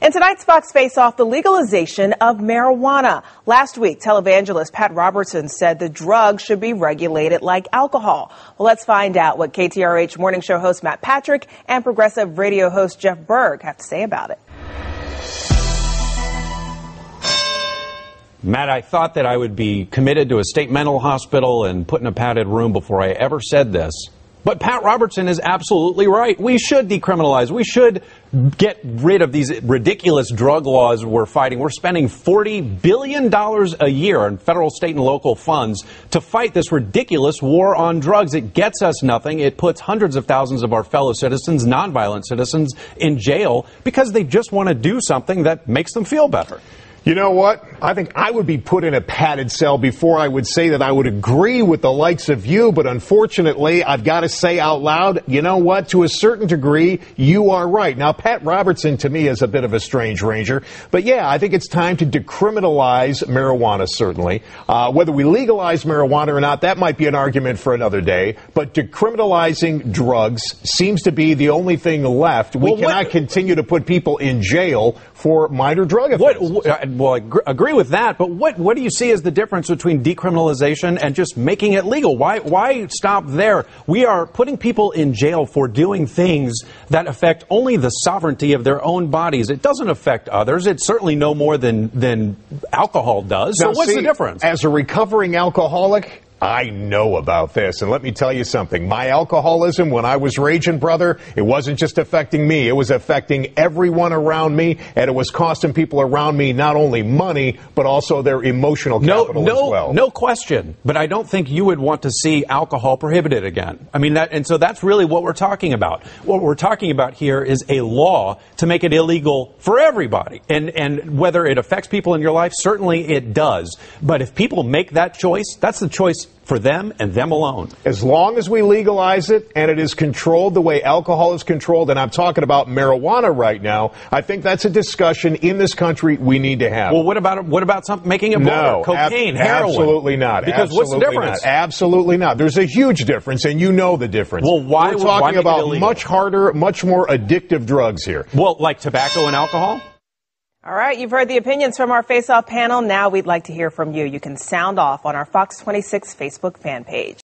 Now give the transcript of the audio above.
In tonight's Fox Face-Off, the legalization of marijuana. Last week, televangelist Pat Robertson said the drug should be regulated like alcohol. Well, let's find out what KTRH morning show host Matt Patrick and progressive radio host Jeff Berg have to say about it. Matt, I thought that I would be committed to a state mental hospital and put in a padded room before I ever said this. But Pat Robertson is absolutely right. We should decriminalize. We should get rid of these ridiculous drug laws we're fighting. We're spending $40 billion a year in federal, state, and local funds to fight this ridiculous war on drugs. It gets us nothing. It puts hundreds of thousands of our fellow citizens, nonviolent citizens, in jail because they just want to do something that makes them feel better. You know what? I think I would be put in a padded cell before I would say that I would agree with the likes of you. But unfortunately, I've got to say out loud, you know what? To a certain degree, you are right. Now, Pat Robertson, to me, is a bit of a strange ranger. But yeah, I think it's time to decriminalize marijuana, certainly. Whether we legalize marijuana or not, that might be an argument for another day. But decriminalizing drugs seems to be the only thing left. We cannot continue to put people in jail for minor drug offenses. Well, I agree with that, but what do you see as the difference between decriminalization and just making it legal? Why stop there? We are putting people in jail for doing things that affect only the sovereignty of their own bodies. It doesn't affect others. It's certainly no more than alcohol does. So what's the difference? As a recovering alcoholic, I know about this, and let me tell you something. My alcoholism, when I was raging, brother, it wasn't just affecting me. It was affecting everyone around me, and it was costing people around me not only money, but also their emotional capital as well. No question, but I don't think you would want to see alcohol prohibited again. I mean, and so that's really what we're talking about. What we're talking about here is a law to make it illegal for everybody, and whether it affects people in your life, certainly it does. But if people make that choice, that's the choice for them and them alone. As long as we legalize it and it is controlled the way alcohol is controlled, and I'm talking about marijuana right now, I think that's a discussion in this country we need to have. Well, what about something making it broader? Cocaine, heroin? Absolutely not. Because what's the difference? Absolutely not. There's a huge difference, and you know the difference. Well, why? We're talking about much harder, much more addictive drugs here. Well, like tobacco and alcohol? All right, you've heard the opinions from our Face-Off panel. Now we'd like to hear from you. You can sound off on our Fox 26 Facebook fan page.